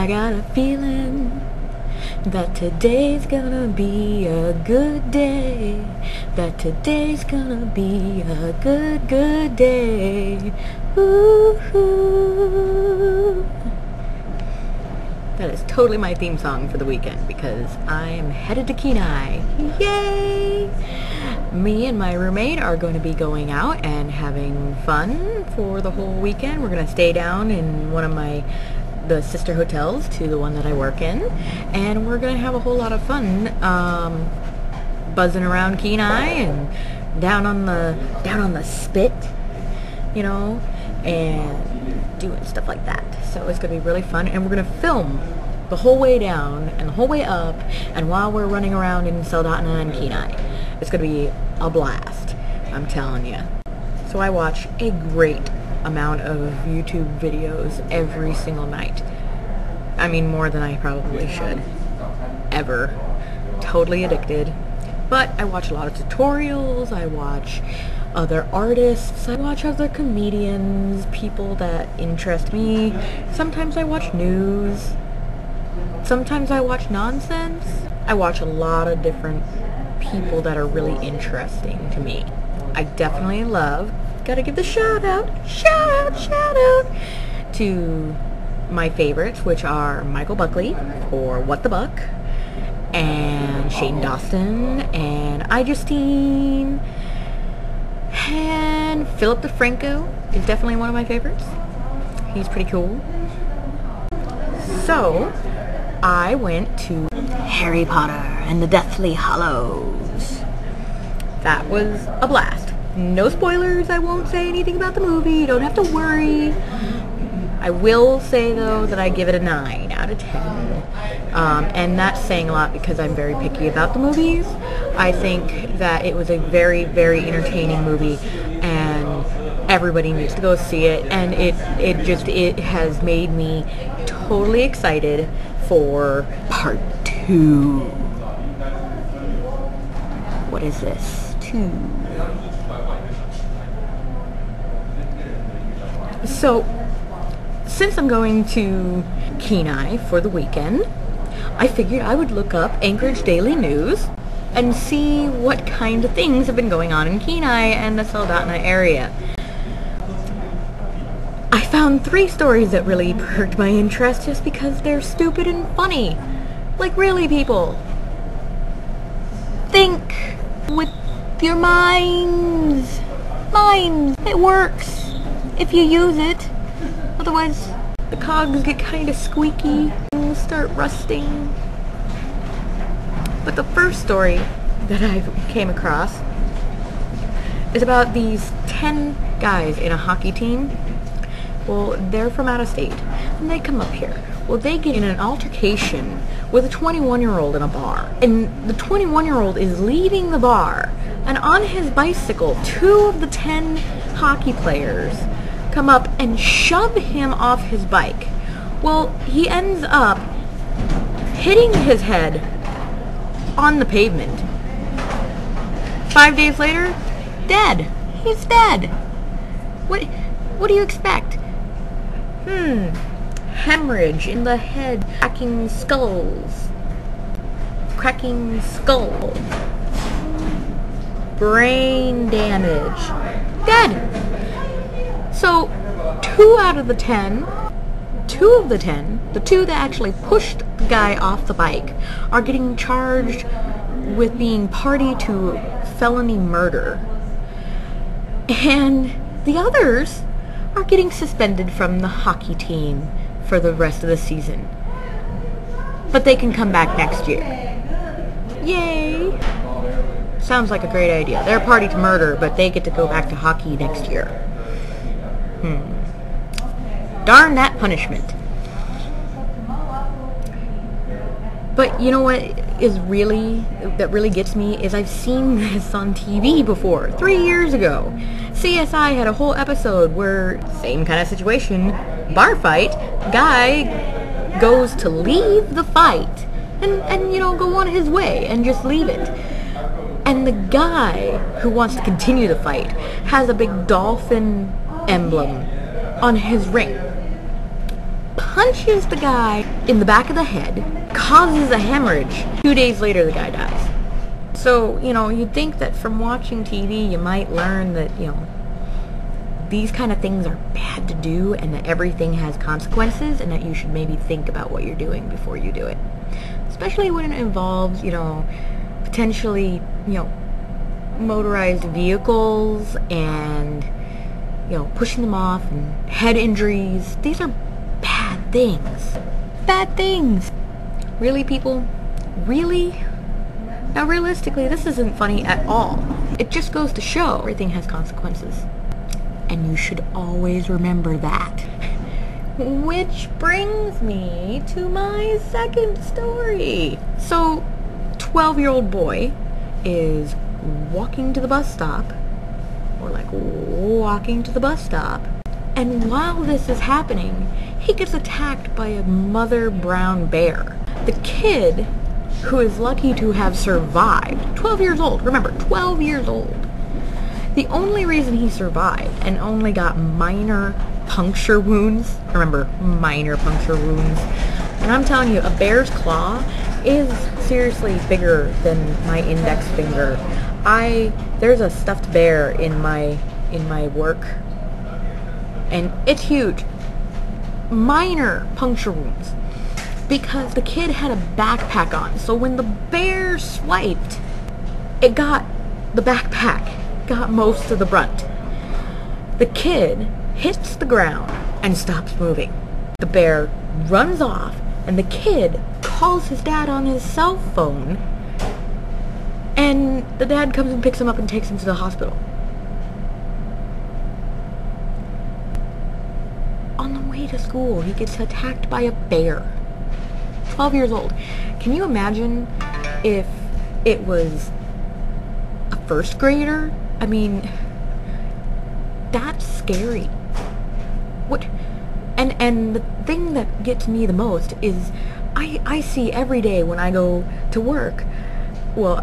I got a feeling that today's gonna be a good day. That today's gonna be a good, good day. Ooh. That is totally my theme song for the weekend because I am headed to Kenai. Yay! Me and my roommate are going to be going out and having fun for the whole weekend. We're going to stay down in one of the sister hotels to the one that I work in, and we're going to have a whole lot of fun buzzing around Kenai and down on the spit, you know, and doing stuff like that. So it's going to be really fun, and we're going to film the whole way down and the whole way up, and while we're running around in Soldotna and Kenai. It's going to be a blast, I'm telling you. So I watch a great amount of YouTube videos every single night. I mean, more than I probably should. Ever. Totally addicted. But I watch a lot of tutorials, I watch other artists, I watch other comedians, people that interest me. Sometimes I watch news. Sometimes I watch nonsense. I watch a lot of different people that are really interesting to me. I definitely love, gotta give the shout out to my favorites, which are Michael Buckley for What the Buck, and Shane Dawson, and iJustine, and Philip DeFranco is definitely one of my favorites. He's pretty cool. So I went to Harry Potter and the Deathly Hallows. That was a blast. No spoilers, I won't say anything about the movie, you don't have to worry. I will say though that I give it a 9 out of 10. And that's saying a lot because I'm very picky about the movies. I think that it was a very, very entertaining movie and everybody needs to go see it, and it has made me totally excited for part 2. What is this? 2. So, since I'm going to Kenai for the weekend, I figured I would look up Anchorage Daily News and see what kind of things have been going on in Kenai and the Soldotna area. I found 3 stories that really perked my interest just because they're stupid and funny. Like, really, people. Think with your minds. It works if you use it. Otherwise, the cogs get kind of squeaky and start rusting. But the first story that I came across is about these 10 guys in a hockey team. Well, they're from out of state, and they come up here. Well, they get in an altercation with a 21-year-old in a bar. And the 21-year-old is leaving the bar, and on his bicycle, 2 of the 10 hockey players come up and shove him off his bike. Well, he ends up hitting his head on the pavement. 5 days later, dead. He's dead. What do you expect? Hemorrhage in the head, cracking skull, brain damage, dead. So 2 out of the 10, the 2 that actually pushed the guy off the bike are getting charged with being party to felony murder. And the others are getting suspended from the hockey team for the rest of the season. But they can come back next year. Yay! Sounds like a great idea. They're party to murder, but they get to go back to hockey next year. Darn that punishment. But you know what that really gets me is I've seen this on TV before, 3 years ago. CSI had a whole episode where, same kind of situation, bar fight, guy goes to leave the fight and you know, go on his way and just leave it. And the guy who wants to continue the fight has a big dolphin emblem on his ring. Punches the guy in the back of the head, causes a hemorrhage. 2 days later, the guy dies. So, you know, you'd think that from watching TV, you might learn that, you know, these kind of things are bad to do and that everything has consequences and that you should maybe think about what you're doing before you do it. Especially when it involves, you know, potentially, you know, motorized vehicles and, you know, pushing them off and head injuries. These are bad things. Bad things. Really, people? Really? Now, realistically, this isn't funny at all. It just goes to show everything has consequences. And you should always remember that. Which brings me to my second story. So, 12-year-old boy is walking to the bus stop, or like walking to the bus stop, and while this is happening, he gets attacked by a mother brown bear. The kid, who is lucky to have survived, 12 years old, remember, 12 years old. The only reason he survived and only got minor puncture wounds, remember, minor puncture wounds, and I'm telling you, a bear's claw is seriously bigger than my index finger. There's a stuffed bear in my work, and it's huge. Minor puncture wounds, because the kid had a backpack on, so when the bear swiped, it got the backpack, got most of the brunt. The kid hits the ground and stops moving. The bear runs off, and the kid calls his dad on his cell phone, and the dad comes and picks him up and takes him to the hospital. On the way to school, he gets attacked by a bear. 12 years old. Can you imagine if it was a first grader? I mean, that's scary. What? And the thing that gets me the most is I see every day when I go to work, well,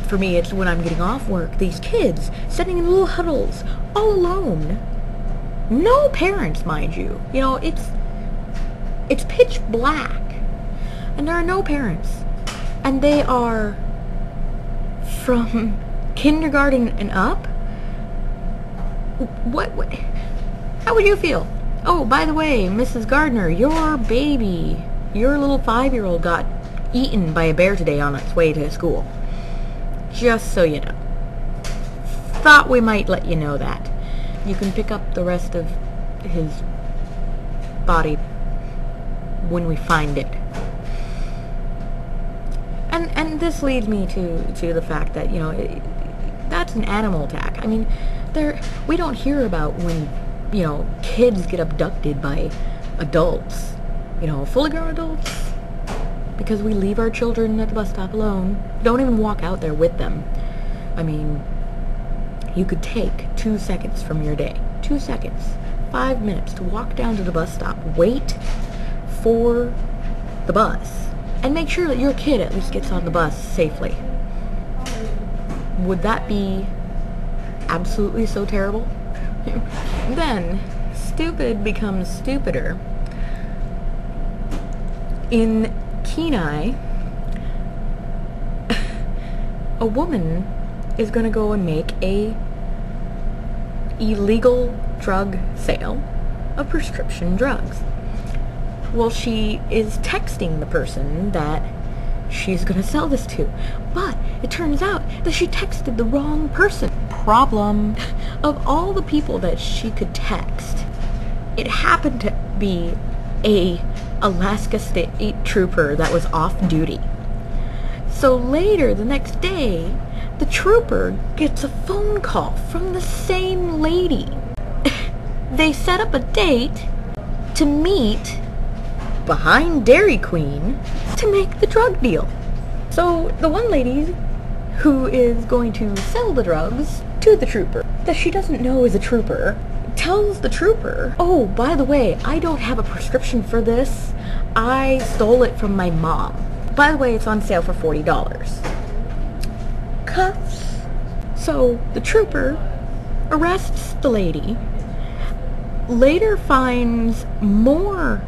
for me it's when I'm getting off work, these kids sitting in little huddles, all alone. No parents, mind you. You know, it's pitch black, and there are no parents. And they are from kindergarten and up. What how would you feel? Oh, by the way, Mrs. Gardner, your baby, your little 5-year-old got eaten by a bear today on its way to school. Just so you know. Thought we might let you know that. You can pick up the rest of his body when we find it. And this leads me to the fact that, you know, that's an animal attack. I mean, we don't hear about when, you know, kids get abducted by adults, you know, fully grown adults, because we leave our children at the bus stop alone. Don't even walk out there with them. I mean, you could take 2 seconds from your day, 2 seconds, 5 minutes to walk down to the bus stop, wait for the bus, and make sure that your kid at least gets on the bus safely. Would that be absolutely so terrible? Then, stupid becomes stupider. In Kenai, a woman is going to go and make a illegal drug sale of prescription drugs. Well, she is texting the person that she's going to sell this to, but it turns out that she texted the wrong person. Problem. Of all the people that she could text, it happened to be a Alaska State Trooper that was off duty. So later, the next day, the trooper gets a phone call from the same lady. They set up a date to meet behind Dairy Queen to make the drug deal. So the one lady who is going to sell the drugs to the trooper, that she doesn't know is a trooper, tells the trooper, oh, by the way, I don't have a prescription for this. I stole it from my mom. By the way, it's on sale for $40. Cuffs. So the trooper arrests the lady, later finds more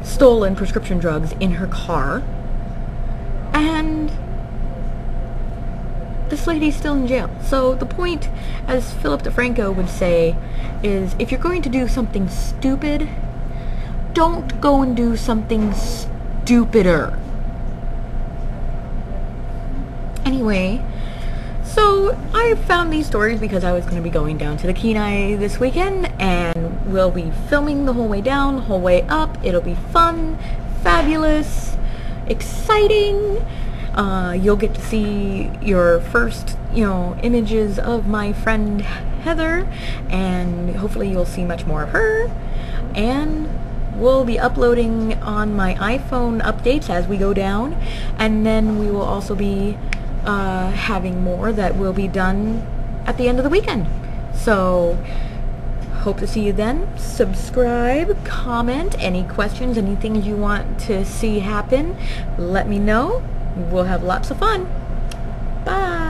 stolen prescription drugs in her car, and this lady's still in jail. So the point, as Philip DeFranco would say, is if you're going to do something stupid, don't go and do something stupider. Anyway, so I found these stories because I was going to be going down to the Kenai this weekend, and we'll be filming the whole way down, the whole way up. It'll be fun, fabulous, exciting. You'll get to see your first, images of my friend Heather, and hopefully you'll see much more of her. And we'll be uploading on my iPhone updates as we go down, and then we will also be having more that will be done at the end of the weekend. So hope to see you then. Subscribe, comment, any questions, anything you want to see happen, let me know. We'll have lots of fun. Bye.